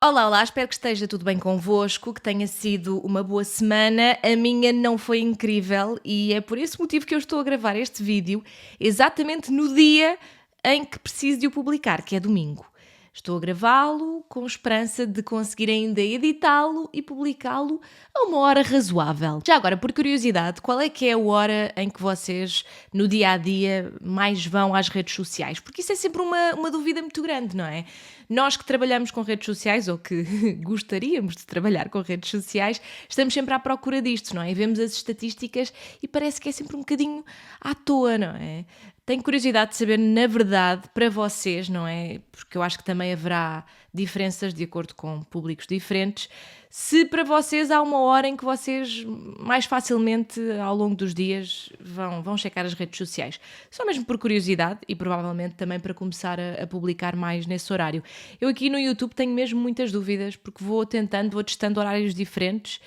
Olá, olá, espero que esteja tudo bem convosco, que tenha sido uma boa semana. A minha não foi incrível e é por esse motivo que eu estou a gravar este vídeo exatamente no dia em que preciso de o publicar, que é domingo. Estou a gravá-lo com esperança de conseguir ainda editá-lo e publicá-lo a uma hora razoável. Já agora, por curiosidade, qual é que é a hora em que vocês, no dia-a-dia, mais vão às redes sociais? Porque isso é sempre uma dúvida muito grande, não é? Nós que trabalhamos com redes sociais, ou que gostaríamos de trabalhar com redes sociais, estamos sempre à procura disto, não é? E vemos as estatísticas e parece que é sempre um bocadinho à toa, não é? Tenho curiosidade de saber, na verdade, para vocês, não é? Porque eu acho que também haverá diferenças de acordo com públicos diferentes. Se para vocês há uma hora em que vocês mais facilmente ao longo dos dias vão checar as redes sociais. Só mesmo por curiosidade e provavelmente também para começar a publicar mais nesse horário. Eu aqui no YouTube tenho mesmo muitas dúvidas porque vou testando horários diferentes.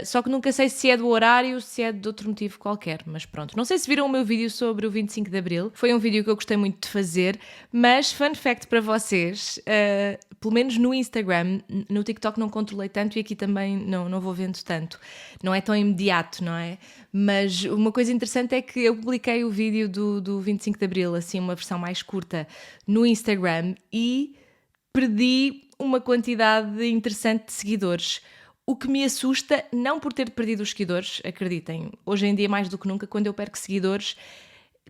Só que nunca sei se é do horário, se é de outro motivo qualquer, mas pronto. Não sei se viram o meu vídeo sobre o 25 de Abril, foi um vídeo que eu gostei muito de fazer, mas fun fact para vocês, pelo menos no Instagram, no TikTok não controlei tanto e aqui também não vou vendo tanto. Não é tão imediato, não é? Mas uma coisa interessante é que eu publiquei o vídeo do 25 de Abril, assim uma versão mais curta, no Instagram e perdi uma quantidade interessante de seguidores. O que me assusta, não por ter perdido os seguidores, acreditem, hoje em dia mais do que nunca, quando eu perco seguidores,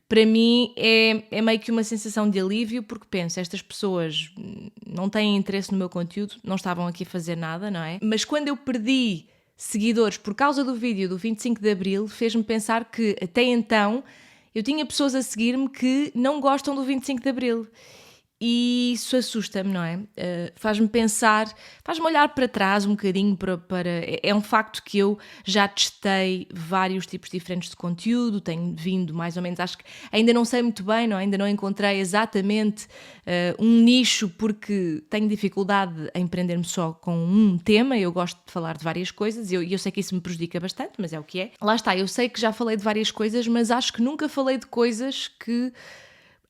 para mim é meio que uma sensação de alívio, porque penso, estas pessoas não têm interesse no meu conteúdo, não estavam aqui a fazer nada, não é? Mas quando eu perdi seguidores por causa do vídeo do 25 de Abril, fez-me pensar que até então eu tinha pessoas a seguir-me que não gostam do 25 de Abril. E isso assusta-me, não é? Faz-me pensar, faz-me olhar para trás um bocadinho para. É um facto que eu já testei vários tipos diferentes de conteúdo, tenho vindo mais ou menos, acho que ainda não sei muito bem, não é? Ainda não encontrei exatamente um nicho, porque tenho dificuldade em prender-me só com um tema, eu gosto de falar de várias coisas, e eu sei que isso me prejudica bastante, mas é o que é. Lá está, eu sei que já falei de várias coisas, mas acho que nunca falei de coisas que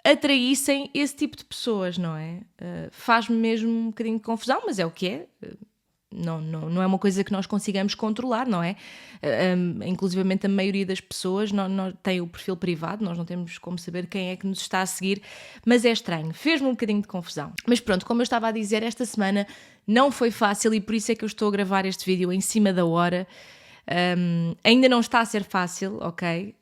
atraíssem esse tipo de pessoas, não é? Faz-me mesmo um bocadinho de confusão, mas é o que é. Não é uma coisa que nós consigamos controlar, não é? Inclusivamente a maioria das pessoas não tem o perfil privado, nós não temos como saber quem é que nos está a seguir, mas é estranho, fez-me um bocadinho de confusão. Mas pronto, como eu estava a dizer, esta semana não foi fácil e por isso é que eu estou a gravar este vídeo em cima da hora. Ainda não está a ser fácil, ok?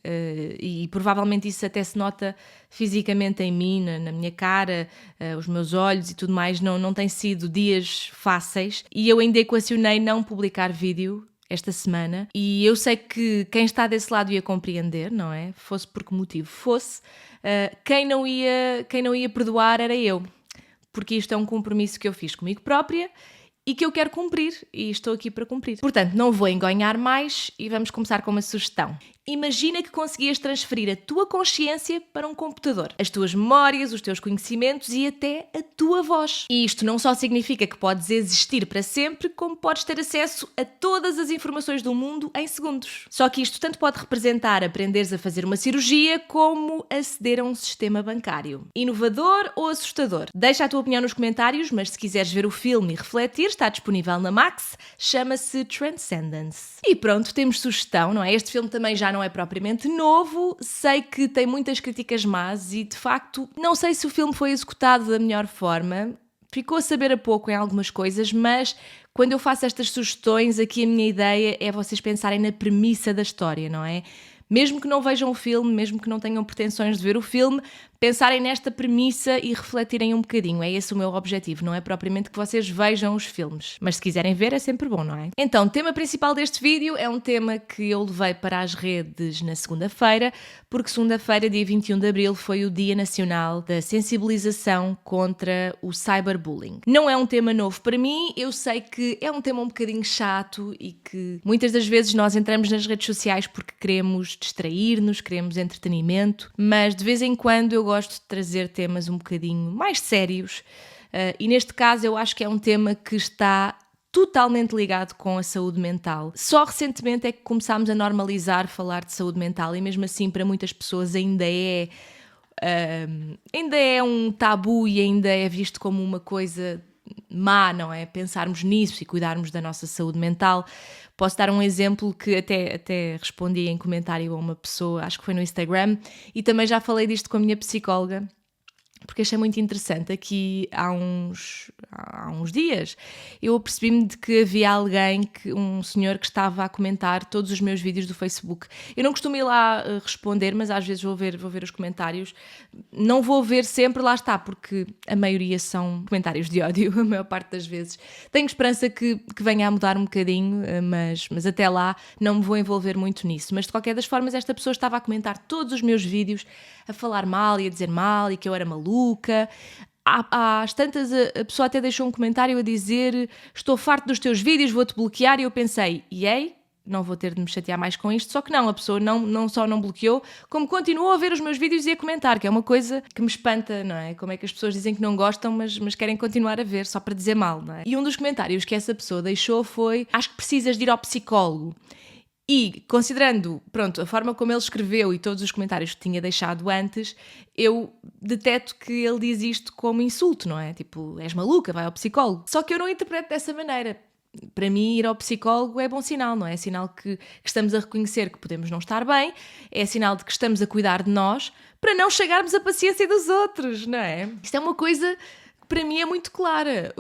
E provavelmente isso até se nota fisicamente em mim, na minha cara, os meus olhos e tudo mais. Não têm sido dias fáceis e eu ainda equacionei não publicar vídeo esta semana e eu sei que quem está desse lado ia compreender, não é? Fosse por que motivo fosse. Quem não ia perdoar era eu, porque isto é um compromisso que eu fiz comigo própria e que eu quero cumprir, e estou aqui para cumprir. Portanto, não vou engonhar mais e vamos começar com uma sugestão. Imagina que conseguias transferir a tua consciência para um computador, as tuas memórias, os teus conhecimentos e até a tua voz. E isto não só significa que podes existir para sempre, como podes ter acesso a todas as informações do mundo em segundos. Só que isto tanto pode representar aprenderes a fazer uma cirurgia, como aceder a um sistema bancário. Inovador ou assustador? Deixa a tua opinião nos comentários, mas se quiseres ver o filme e refletir, está disponível na Max, chama-se Transcendence. E pronto, temos sugestão, não é? Este filme também já não é propriamente novo, sei que tem muitas críticas más e, de facto, não sei se o filme foi executado da melhor forma, ficou a saber a pouco em algumas coisas, mas quando eu faço estas sugestões, aqui a minha ideia é vocês pensarem na premissa da história, não é? Mesmo que não vejam o filme, mesmo que não tenham pretensões de ver o filme, pensarem nesta premissa e refletirem um bocadinho. É esse o meu objetivo, não é propriamente que vocês vejam os filmes. Mas se quiserem ver é sempre bom, não é? Então, o tema principal deste vídeo é um tema que eu levei para as redes na segunda-feira, porque segunda-feira, dia 21 de Abril, foi o Dia Nacional da Sensibilização contra o Cyberbullying. Não é um tema novo para mim, eu sei que é um tema um bocadinho chato e que muitas das vezes nós entramos nas redes sociais porque queremos distrair-nos, queremos entretenimento, mas de vez em quando eu gosto de trazer temas um bocadinho mais sérios e neste caso eu acho que é um tema que está totalmente ligado com a saúde mental. Só recentemente é que começámos a normalizar falar de saúde mental e mesmo assim para muitas pessoas ainda é um tabu e ainda é visto como uma coisa má, não é? Pensarmos nisso e cuidarmos da nossa saúde mental. Posso dar um exemplo que até respondi em comentário a uma pessoa, acho que foi no Instagram, e também já falei disto com a minha psicóloga, porque achei muito interessante. Aqui há uns dias eu percebi-me de que havia um senhor que estava a comentar todos os meus vídeos do Facebook. Eu não costumo ir lá responder, mas às vezes vou ver os comentários. Não vou ver sempre, lá está, porque a maioria são comentários de ódio, a maior parte das vezes. Tenho esperança que venha a mudar um bocadinho, mas até lá não me vou envolver muito nisso. Mas de qualquer das formas, esta pessoa estava a comentar todos os meus vídeos, a falar mal e a dizer mal e que eu era maluca. Às tantas, a pessoa até deixou um comentário a dizer: estou farto dos teus vídeos, vou-te bloquear. E eu pensei, não vou ter de me chatear mais com isto. Só que não, a pessoa não só não bloqueou, como continuou a ver os meus vídeos e a comentar, que é uma coisa que me espanta, não é? Como é que as pessoas dizem que não gostam, mas querem continuar a ver só para dizer mal, não é? E um dos comentários que essa pessoa deixou foi: acho que precisas de ir ao psicólogo. E, considerando, pronto, a forma como ele escreveu e todos os comentários que tinha deixado antes, eu deteto que ele diz isto como insulto, não é? Tipo, és maluca, vai ao psicólogo. Só que eu não interpreto dessa maneira. Para mim, ir ao psicólogo é bom sinal, não é? É sinal que estamos a reconhecer que podemos não estar bem, é sinal de que estamos a cuidar de nós para não chegarmos à paciência dos outros, não é? Isto é uma coisa que para mim é muito clara.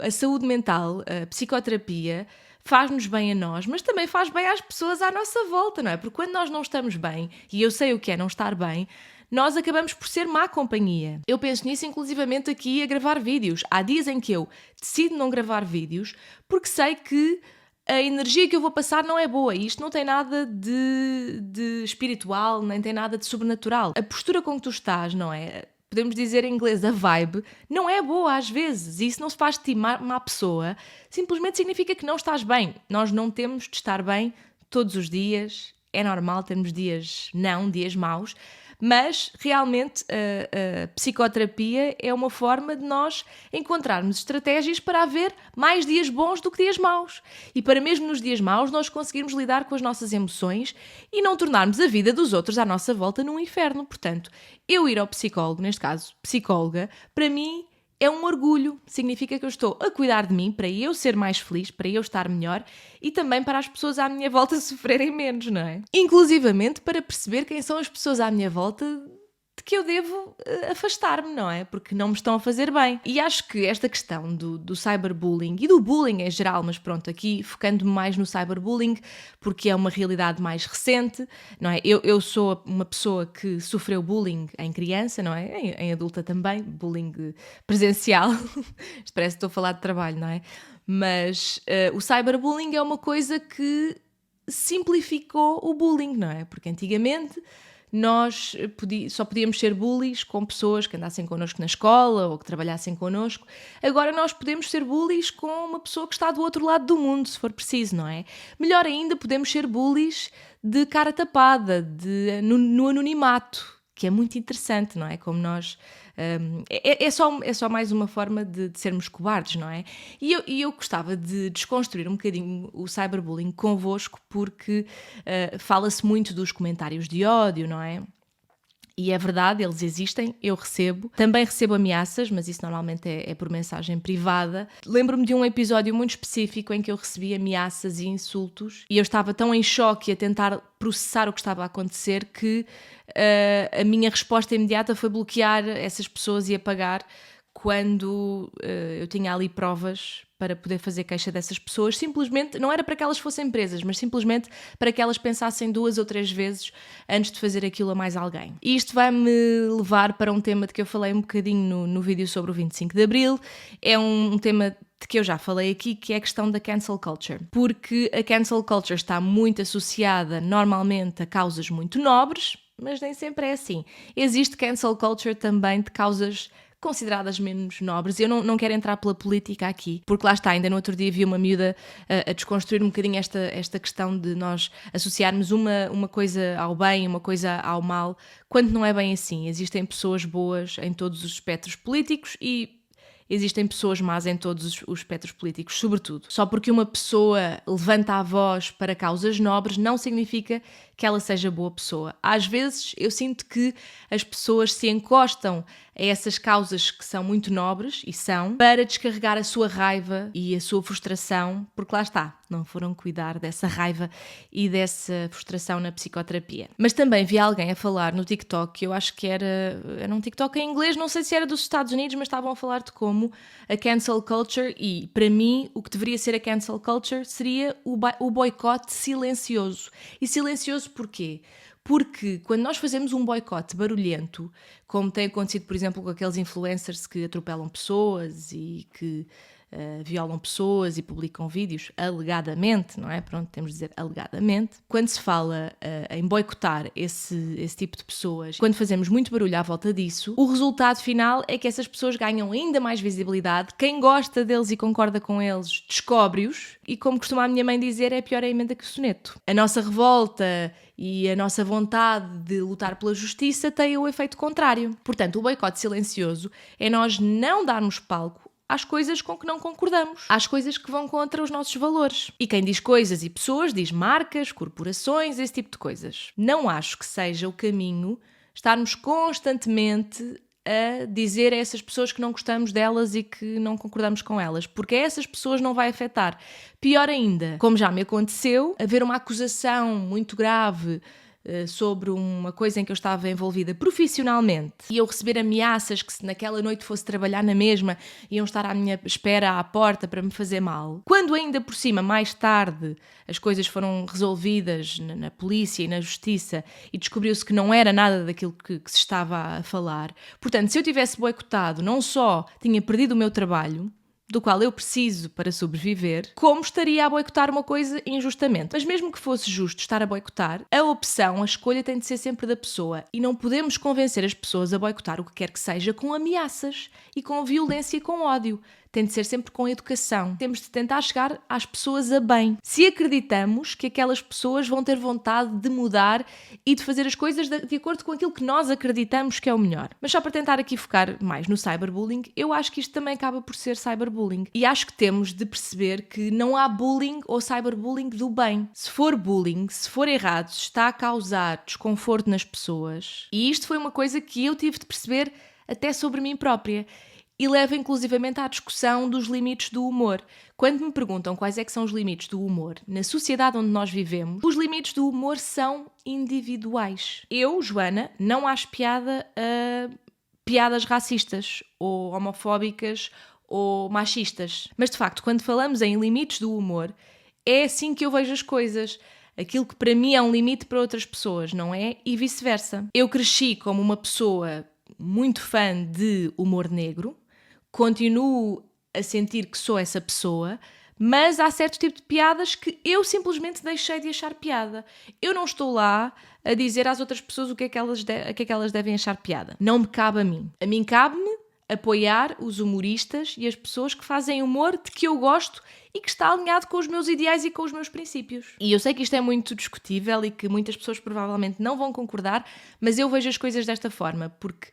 A saúde mental, a psicoterapia, faz-nos bem a nós, mas também faz bem às pessoas à nossa volta, não é? Porque quando nós não estamos bem, e eu sei o que é não estar bem, nós acabamos por ser má companhia. Eu penso nisso inclusivamente aqui a gravar vídeos. Há dias em que eu decido não gravar vídeos porque sei que a energia que eu vou passar não é boa. E isto não tem nada de espiritual, nem tem nada de sobrenatural. A postura com que tu estás, não é? Podemos dizer em inglês, a vibe, não é boa às vezes. E isso não se faz de ti má pessoa. Simplesmente significa que não estás bem. Nós não temos de estar bem todos os dias. É normal termos dias maus. Mas, realmente, a psicoterapia é uma forma de nós encontrarmos estratégias para haver mais dias bons do que dias maus. E para mesmo nos dias maus nós conseguirmos lidar com as nossas emoções e não tornarmos a vida dos outros à nossa volta num inferno. Portanto, eu ir ao psicólogo, neste caso, psicóloga, para mim é um orgulho. Significa que eu estou a cuidar de mim para eu ser mais feliz, para eu estar melhor e também para as pessoas à minha volta sofrerem menos, não é? Inclusivamente para perceber quem são as pessoas à minha volta de que eu devo afastar-me, não é? Porque não me estão a fazer bem. E acho que esta questão do cyberbullying e do bullying em geral, mas pronto, aqui focando-me mais no cyberbullying, porque é uma realidade mais recente, não é? Eu sou uma pessoa que sofreu bullying em criança, não é? Em adulta também, bullying presencial. Isto parece que estou a falar de trabalho, não é? Mas o cyberbullying é uma coisa que simplificou o bullying, não é? Porque antigamente nós só podíamos ser bullies com pessoas que andassem connosco na escola ou que trabalhassem connosco. Agora nós podemos ser bullies com uma pessoa que está do outro lado do mundo, se for preciso, não é? Melhor ainda, podemos ser bullies de cara tapada, no anonimato, que é muito interessante, não é? Como nós... É só mais uma forma de sermos cobardes, não é? E eu gostava de desconstruir um bocadinho o cyberbullying convosco, porque fala-se muito dos comentários de ódio, não é? E é verdade, eles existem, eu recebo. Também recebo ameaças, mas isso normalmente é por mensagem privada. Lembro-me de um episódio muito específico em que eu recebi ameaças e insultos e eu estava tão em choque a tentar processar o que estava a acontecer que a minha resposta imediata foi bloquear essas pessoas e apagar quando eu tinha ali provas para poder fazer queixa dessas pessoas. Simplesmente, não era para que elas fossem presas, mas simplesmente para que elas pensassem 2 ou 3 vezes antes de fazer aquilo a mais alguém. E isto vai-me levar para um tema de que eu falei um bocadinho no vídeo sobre o 25 de Abril. É um tema de que eu já falei aqui, que é a questão da cancel culture. Porque a cancel culture está muito associada normalmente a causas muito nobres, mas nem sempre é assim. Existe cancel culture também de causas consideradas menos nobres. Eu não quero entrar pela política aqui, porque lá está, ainda no outro dia vi uma miúda a desconstruir um bocadinho esta questão de nós associarmos uma coisa ao bem, uma coisa ao mal, quando não é bem assim. Existem pessoas boas em todos os espectros políticos e existem pessoas más em todos os espectros políticos, sobretudo. Só porque uma pessoa levanta a voz para causas nobres não significa que ela seja boa pessoa. Às vezes eu sinto que as pessoas se encostam a essas causas que são muito nobres, e são, para descarregar a sua raiva e a sua frustração, porque lá está, não foram cuidar dessa raiva e dessa frustração na psicoterapia. Mas também vi alguém a falar no TikTok, eu acho que era um TikTok em inglês, não sei se era dos Estados Unidos, mas estavam a falar de como a cancel culture, e para mim o que deveria ser a cancel culture seria o boicote silencioso. E silencioso porquê? Porque quando nós fazemos um boicote barulhento, como tem acontecido, por exemplo, com aqueles influencers que atropelam pessoas e que violam pessoas e publicam vídeos, alegadamente, não é? Pronto, temos de dizer alegadamente. Quando se fala em boicotar esse tipo de pessoas, quando fazemos muito barulho à volta disso, o resultado final é que essas pessoas ganham ainda mais visibilidade. Quem gosta deles e concorda com eles, descobre-os. E como costuma a minha mãe dizer, é pior a emenda que o soneto. A nossa revolta e a nossa vontade de lutar pela justiça tem o efeito contrário. Portanto, o boicote silencioso é nós não darmos palco às coisas com que não concordamos, às coisas que vão contra os nossos valores. E quem diz coisas e pessoas, diz marcas, corporações, esse tipo de coisas. Não acho que seja o caminho estarmos constantemente a dizer a essas pessoas que não gostamos delas e que não concordamos com elas, porque a essas pessoas não vai afetar. Pior ainda, como já me aconteceu, haver uma acusação muito grave sobre uma coisa em que eu estava envolvida profissionalmente e eu receber ameaças que se naquela noite fosse trabalhar na mesma iam estar à minha espera à porta para me fazer mal. Quando ainda por cima, mais tarde, as coisas foram resolvidas na polícia e na justiça e descobriu-se que não era nada daquilo que se estava a falar. Portanto, se eu tivesse boicotado, não só tinha perdido o meu trabalho, do qual eu preciso para sobreviver, como estaria a boicotar uma coisa injustamente. Mas mesmo que fosse justo estar a boicotar, a opção, a escolha tem de ser sempre da pessoa e não podemos convencer as pessoas a boicotar o que quer que seja com ameaças e com violência e com ódio. Tem de ser sempre com educação. Temos de tentar chegar às pessoas a bem. Se acreditamos que aquelas pessoas vão ter vontade de mudar e de fazer as coisas de acordo com aquilo que nós acreditamos que é o melhor. Mas só para tentar aqui focar mais no cyberbullying, eu acho que isto também acaba por ser cyberbullying. E acho que temos de perceber que não há bullying ou cyberbullying do bem. Se for bullying, se for errado, se está a causar desconforto nas pessoas. E isto foi uma coisa que eu tive de perceber até sobre mim própria. E leva inclusivamente à discussão dos limites do humor. Quando me perguntam quais é que são os limites do humor na sociedade onde nós vivemos, os limites do humor são individuais. Eu, Joana, não acho piada a piadas racistas ou homofóbicas ou machistas. Mas, de facto, quando falamos em limites do humor, é assim que eu vejo as coisas. Aquilo que para mim é um limite para outras pessoas, não é? E vice-versa. Eu cresci como uma pessoa muito fã de humor negro, continuo a sentir que sou essa pessoa, mas há certo tipo de piadas que eu simplesmente deixei de achar piada. Eu não estou lá a dizer às outras pessoas o que é que elas devem achar piada. Não me cabe a mim. A mim cabe-me apoiar os humoristas e as pessoas que fazem humor de que eu gosto e que está alinhado com os meus ideais e com os meus princípios. E eu sei que isto é muito discutível e que muitas pessoas provavelmente não vão concordar, mas eu vejo as coisas desta forma, porque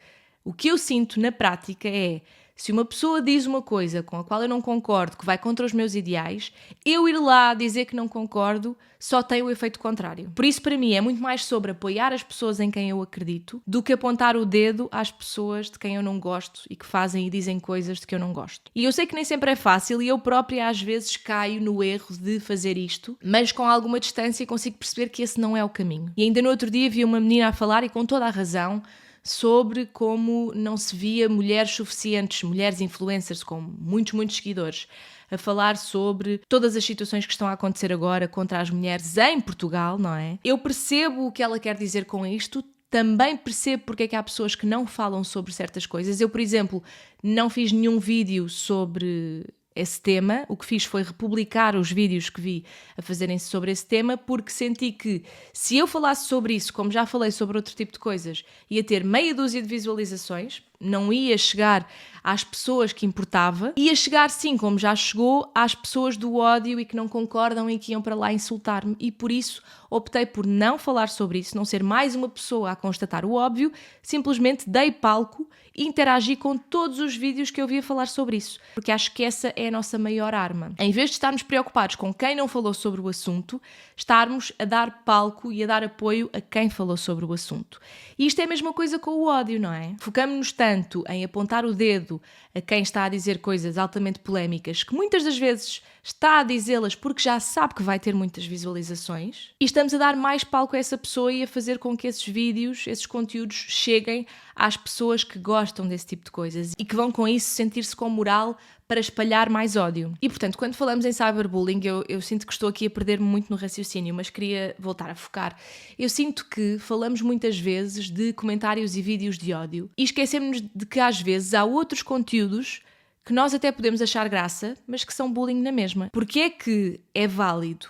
o que eu sinto na prática é, se uma pessoa diz uma coisa com a qual eu não concordo, que vai contra os meus ideais, eu ir lá dizer que não concordo só tem o efeito contrário. Por isso, para mim, é muito mais sobre apoiar as pessoas em quem eu acredito do que apontar o dedo às pessoas de quem eu não gosto e que fazem e dizem coisas de que eu não gosto. E eu sei que nem sempre é fácil e eu própria às vezes caio no erro de fazer isto, mas com alguma distância consigo perceber que esse não é o caminho. E ainda no outro dia vi uma menina a falar, e com toda a razão, sobre como não se via mulheres suficientes, mulheres influencers com muitos seguidores, a falar sobre todas as situações que estão a acontecer agora contra as mulheres em Portugal, não é? Eu percebo o que ela quer dizer com isto, também percebo porque é que há pessoas que não falam sobre certas coisas. Eu, por exemplo, não fiz nenhum vídeo sobre esse tema. O que fiz foi republicar os vídeos que vi a fazerem-se sobre esse tema, porque senti que se eu falasse sobre isso, como já falei sobre outro tipo de coisas, ia ter meia dúzia de visualizações, não ia chegar às pessoas que importava, ia chegar sim, como já chegou, às pessoas do ódio e que não concordam e que iam para lá insultar-me, e por isso optei por não falar sobre isso, não ser mais uma pessoa a constatar o óbvio, simplesmente dei palco e interagi com todos os vídeos que eu vi a falar sobre isso, porque acho que essa é a nossa maior arma. Em vez de estarmos preocupados com quem não falou sobre o assunto, estarmos a dar palco e a dar apoio a quem falou sobre o assunto. E isto é a mesma coisa com o ódio, não é? Focamos-nos tanto em apontar o dedo a quem está a dizer coisas altamente polémicas, que muitas das vezes está a dizê-las porque já sabe que vai ter muitas visualizações, e estamos a dar mais palco a essa pessoa e a fazer com que esses vídeos, esses conteúdos cheguem às pessoas que gostam desse tipo de coisas e que vão com isso sentir-se com moral para espalhar mais ódio. E, portanto, quando falamos em cyberbullying, eu sinto que estou aqui a perder-me muito no raciocínio, mas queria voltar a focar. Eu sinto que falamos muitas vezes de comentários e vídeos de ódio e esquecemos de que às vezes há outros conteúdos que nós até podemos achar graça, mas que são bullying na mesma. Porque é que é válido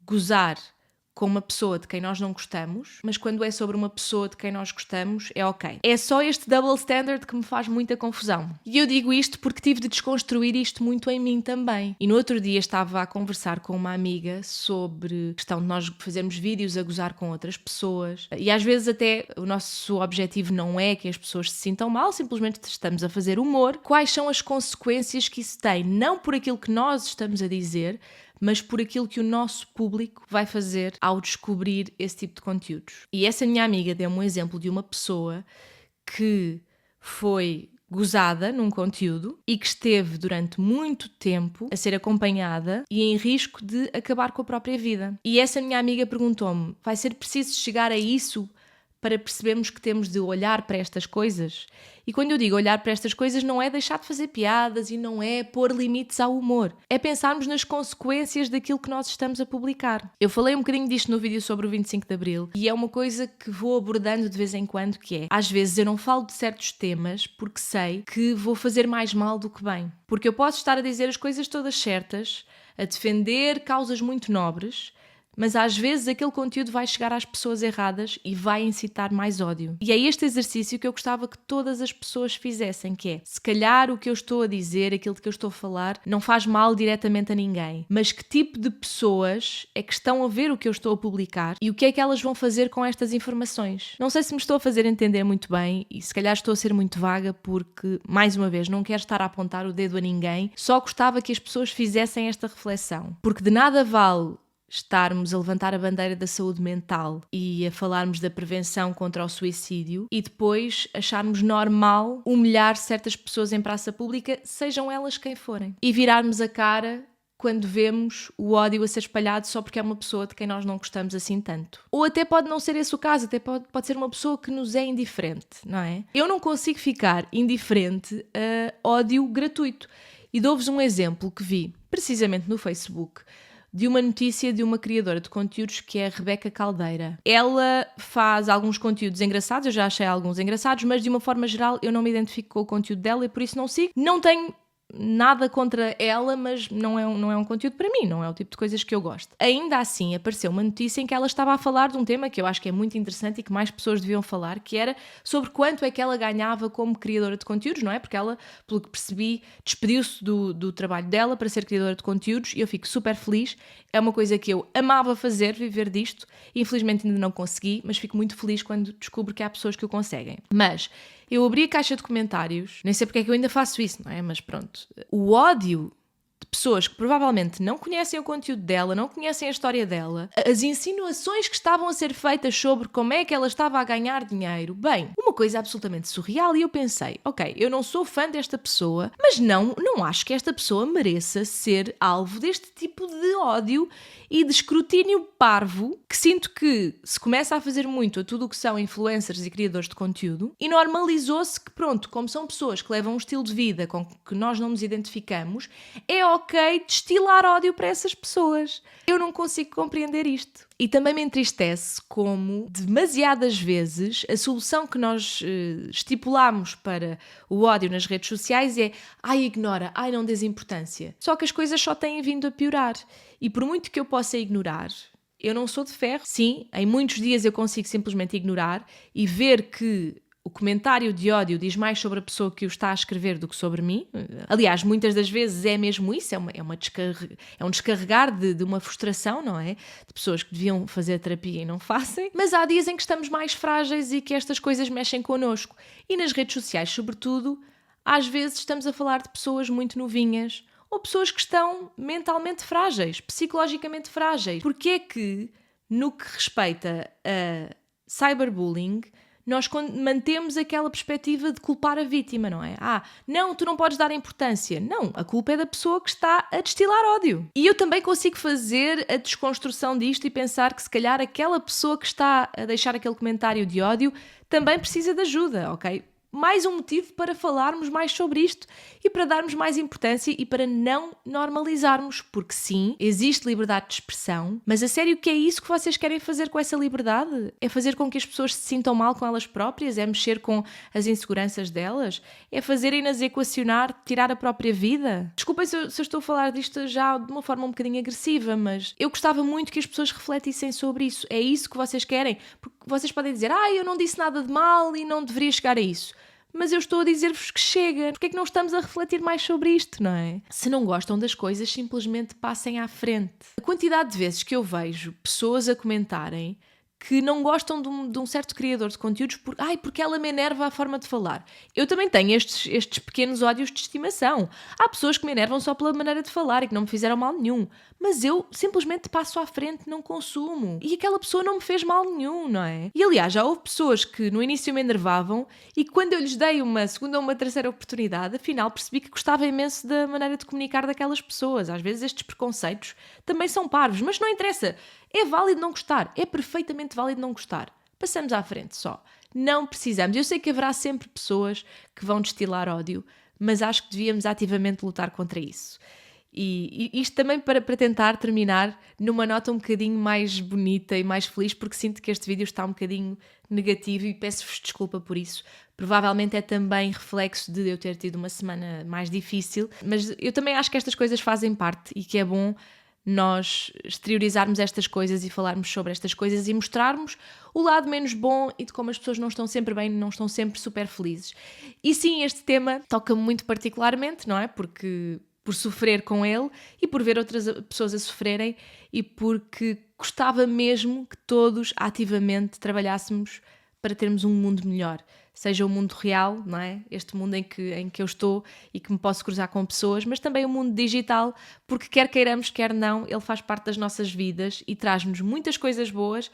gozar com uma pessoa de quem nós não gostamos, mas quando é sobre uma pessoa de quem nós gostamos, é ok. É só este double standard que me faz muita confusão. E eu digo isto porque tive de desconstruir isto muito em mim também. E no outro dia estava a conversar com uma amiga sobre a questão de nós fazermos vídeos a gozar com outras pessoas. E às vezes até o nosso objetivo não é que as pessoas se sintam mal, simplesmente estamos a fazer humor. Quais são as consequências que isso tem? Não por aquilo que nós estamos a dizer, mas por aquilo que o nosso público vai fazer ao descobrir esse tipo de conteúdos. E essa minha amiga deu-me um exemplo de uma pessoa que foi gozada num conteúdo e que esteve durante muito tempo a ser acompanhada e em risco de acabar com a própria vida. E essa minha amiga perguntou-me: vai ser preciso chegar a isso para percebermos que temos de olhar para estas coisas? E quando eu digo olhar para estas coisas, não é deixar de fazer piadas e não é pôr limites ao humor. É pensarmos nas consequências daquilo que nós estamos a publicar. Eu falei um bocadinho disto no vídeo sobre o 25 de Abril e é uma coisa que vou abordando de vez em quando, que é, às vezes eu não falo de certos temas porque sei que vou fazer mais mal do que bem. Porque eu posso estar a dizer as coisas todas certas, a defender causas muito nobres, mas às vezes aquele conteúdo vai chegar às pessoas erradas e vai incitar mais ódio. E é este exercício que eu gostava que todas as pessoas fizessem, que é, se calhar o que eu estou a dizer, aquilo de que eu estou a falar, não faz mal diretamente a ninguém, mas que tipo de pessoas é que estão a ver o que eu estou a publicar e o que é que elas vão fazer com estas informações? Não sei se me estou a fazer entender muito bem e se calhar estou a ser muito vaga porque, mais uma vez, não quero estar a apontar o dedo a ninguém, só gostava que as pessoas fizessem esta reflexão, porque de nada vale estarmos a levantar a bandeira da saúde mental e a falarmos da prevenção contra o suicídio e depois acharmos normal humilhar certas pessoas em praça pública, sejam elas quem forem, e virarmos a cara quando vemos o ódio a ser espalhado só porque é uma pessoa de quem nós não gostamos assim tanto. Ou até pode não ser esse o caso, até pode ser uma pessoa que nos é indiferente, não é? Eu não consigo ficar indiferente a ódio gratuito. E dou-vos um exemplo que vi precisamente no Facebook de uma notícia de uma criadora de conteúdos que é a Rebeca Caldeira. Ela faz alguns conteúdos engraçados, eu já achei alguns engraçados, mas de uma forma geral eu não me identifico com o conteúdo dela e por isso não sigo. Não tenho nada contra ela, mas não é um conteúdo para mim, não é o tipo de coisas que eu gosto. Ainda assim, apareceu uma notícia em que ela estava a falar de um tema que eu acho que é muito interessante e que mais pessoas deviam falar, que era sobre quanto é que ela ganhava como criadora de conteúdos, não é? Porque ela, pelo que percebi, despediu-se do trabalho dela para ser criadora de conteúdos e eu fico super feliz. É uma coisa que eu amava fazer, viver disto. Infelizmente ainda não consegui, mas fico muito feliz quando descubro que há pessoas que o conseguem. Mas eu abri a caixa de comentários, nem sei porque é que eu ainda faço isso, não é? Mas pronto. O ódio de pessoas que provavelmente não conhecem o conteúdo dela, não conhecem a história dela, as insinuações que estavam a ser feitas sobre como é que ela estava a ganhar dinheiro, bem, uma coisa absolutamente surreal. E eu pensei, ok, eu não sou fã desta pessoa, mas não acho que esta pessoa mereça ser alvo deste tipo de ódio e de escrutínio parvo que sinto que se começa a fazer muito a tudo o que são influencers e criadores de conteúdo e normalizou-se que, pronto, como são pessoas que levam um estilo de vida com que nós não nos identificamos, é ok destilar ódio para essas pessoas. Eu não consigo compreender isto. E também me entristece como, demasiadas vezes, a solução que nós estipulamos para o ódio nas redes sociais é ai, ignora, ai, não dês importância. Só que as coisas só têm vindo a piorar. E por muito que eu possa ignorar, eu não sou de ferro. Sim, em muitos dias eu consigo simplesmente ignorar e ver que o comentário de ódio diz mais sobre a pessoa que o está a escrever do que sobre mim. Aliás, muitas das vezes é mesmo isso, é um descarregar de uma frustração, não é? De pessoas que deviam fazer terapia e não fazem. Mas há dias em que estamos mais frágeis e que estas coisas mexem connosco. E nas redes sociais, sobretudo, às vezes estamos a falar de pessoas muito novinhas ou pessoas que estão mentalmente frágeis, psicologicamente frágeis. Porque é que, no que respeita a cyberbullying, nós mantemos aquela perspectiva de culpar a vítima, não é? Não, tu não podes dar importância. Não, a culpa é da pessoa que está a destilar ódio. E eu também consigo fazer a desconstrução disto e pensar que se calhar aquela pessoa que está a deixar aquele comentário de ódio também precisa de ajuda, ok? Mais um motivo para falarmos mais sobre isto e para darmos mais importância e para não normalizarmos, porque sim, existe liberdade de expressão, mas a sério que é isso que vocês querem fazer com essa liberdade? É fazer com que as pessoas se sintam mal com elas próprias? É mexer com as inseguranças delas? É fazerem-nas equacionar, tirar a própria vida? Desculpem se eu estou a falar disto já de uma forma um bocadinho agressiva, mas eu gostava muito que as pessoas refletissem sobre isso. É isso que vocês querem? Porque vocês podem dizer, eu não disse nada de mal e não deveria chegar a isso. Mas eu estou a dizer-vos que chega. Porque é que não estamos a refletir mais sobre isto, não é? Se não gostam das coisas, simplesmente passem à frente. A quantidade de vezes que eu vejo pessoas a comentarem que não gostam de um certo criador de conteúdos porque ela me enerva a forma de falar. Eu também tenho estes pequenos ódios de estimação. Há pessoas que me enervam só pela maneira de falar e que não me fizeram mal nenhum. Mas eu simplesmente passo à frente, não consumo. E aquela pessoa não me fez mal nenhum, não é? E aliás, já houve pessoas que no início me enervavam e quando eu lhes dei uma segunda ou uma terceira oportunidade, afinal percebi que gostava imenso da maneira de comunicar daquelas pessoas. Às vezes estes preconceitos também são parvos, mas não interessa. É válido não gostar. É perfeitamente válido não gostar. Passamos à frente só. Não precisamos. Eu sei que haverá sempre pessoas que vão destilar ódio, mas acho que devíamos ativamente lutar contra isso. E isto também para tentar terminar numa nota um bocadinho mais bonita e mais feliz, porque sinto que este vídeo está um bocadinho negativo e peço-vos desculpa por isso. Provavelmente é também reflexo de eu ter tido uma semana mais difícil, mas eu também acho que estas coisas fazem parte e que é bom nós exteriorizarmos estas coisas e falarmos sobre estas coisas e mostrarmos o lado menos bom e de como as pessoas não estão sempre bem, não estão sempre super felizes. E sim, este tema toca-me muito particularmente, não é? Porque por sofrer com ele e por ver outras pessoas a sofrerem e porque gostava mesmo que todos ativamente trabalhássemos para termos um mundo melhor. Seja o mundo real, não é? Este mundo em que eu estou e que me posso cruzar com pessoas, mas também o mundo digital, porque quer queiramos, quer não, ele faz parte das nossas vidas e traz-nos muitas coisas boas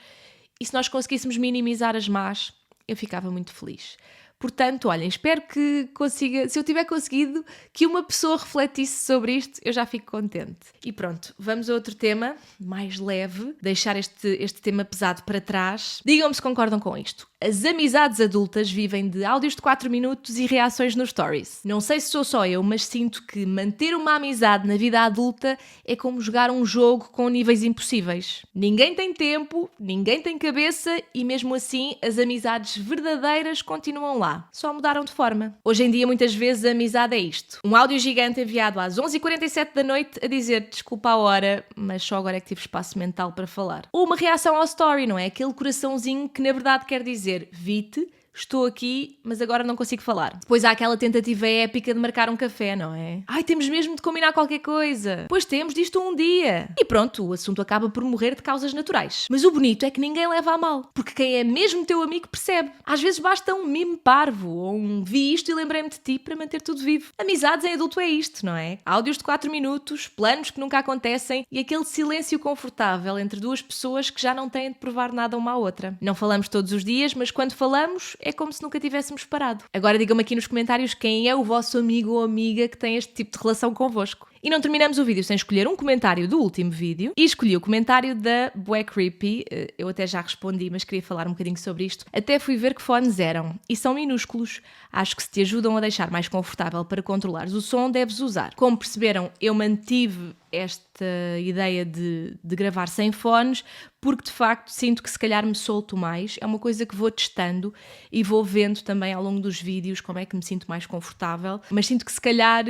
e se nós conseguíssemos minimizar as más, eu ficava muito feliz. Portanto, olhem, espero que consiga, se eu tiver conseguido que uma pessoa refletisse sobre isto, eu já fico contente. E pronto, vamos a outro tema, mais leve, deixar este tema pesado para trás. Digam-me se concordam com isto. As amizades adultas vivem de áudios de 4 minutos e reações nos stories. Não sei se sou só eu, mas sinto que manter uma amizade na vida adulta é como jogar um jogo com níveis impossíveis. Ninguém tem tempo, ninguém tem cabeça e mesmo assim as amizades verdadeiras continuam lá. Só mudaram de forma. Hoje em dia muitas vezes a amizade é isto. Um áudio gigante enviado às 11h47 da noite a dizer desculpa a hora, mas só agora é que tive espaço mental para falar. Ou uma reação ao story, não é? Aquele coraçãozinho que na verdade quer dizer vi-te, estou aqui, mas agora não consigo falar. Depois há aquela tentativa épica de marcar um café, não é? Temos mesmo de combinar qualquer coisa. Pois temos disto um dia. E pronto, o assunto acaba por morrer de causas naturais. Mas o bonito é que ninguém leva a mal, porque quem é mesmo teu amigo percebe. Às vezes basta um mime parvo, ou um vi isto e lembrei-me de ti para manter tudo vivo. Amizades em adulto é isto, não é? Áudios de 4 minutos, planos que nunca acontecem e aquele silêncio confortável entre duas pessoas que já não têm de provar nada uma à outra. Não falamos todos os dias, mas quando falamos é como se nunca tivéssemos parado. Agora digam-me aqui nos comentários quem é o vosso amigo ou amiga que tem este tipo de relação convosco. E não terminamos o vídeo sem escolher um comentário do último vídeo e escolhi o comentário da Bué Creepy. Eu até já respondi, mas queria falar um bocadinho sobre isto. Até fui ver que fones eram e são minúsculos. Acho que se te ajudam a deixar mais confortável para controlares o som, deves usar. Como perceberam, eu mantive esta ideia de gravar sem fones porque de facto sinto que se calhar me solto mais. É uma coisa que vou testando e vou vendo também ao longo dos vídeos como é que me sinto mais confortável, mas sinto que se calhar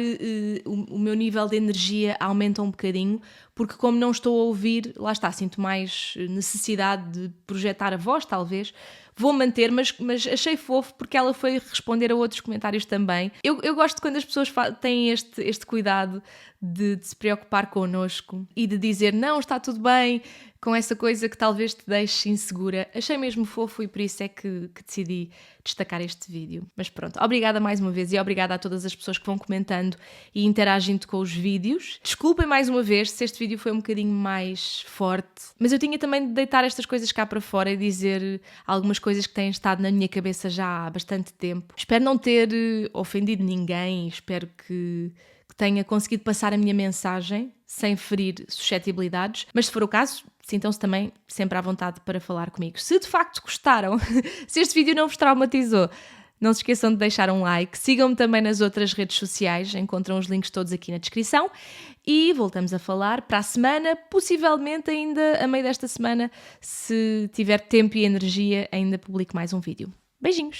o meu nível de energia aumenta um bocadinho porque como não estou a ouvir, lá está, sinto mais necessidade de projetar a voz talvez. Vou manter, mas achei fofo porque ela foi responder a outros comentários também. Eu gosto quando as pessoas têm este cuidado de se preocupar connosco e de dizer não, está tudo bem, com essa coisa que talvez te deixe insegura. Achei mesmo fofo e por isso é que decidi destacar este vídeo. Mas pronto, obrigada mais uma vez e obrigada a todas as pessoas que vão comentando e interagindo com os vídeos. Desculpem mais uma vez se este vídeo foi um bocadinho mais forte, mas eu tinha também de deitar estas coisas cá para fora e dizer algumas coisas coisas que têm estado na minha cabeça já há bastante tempo. Espero não ter ofendido ninguém, espero que tenha conseguido passar a minha mensagem sem ferir suscetibilidades, mas se for o caso, sintam-se também sempre à vontade para falar comigo. Se de facto gostaram, se este vídeo não vos traumatizou, não se esqueçam de deixar um like, sigam-me também nas outras redes sociais, encontram os links todos aqui na descrição e voltamos a falar para a semana, possivelmente ainda a meio desta semana, se tiver tempo e energia, ainda publico mais um vídeo. Beijinhos!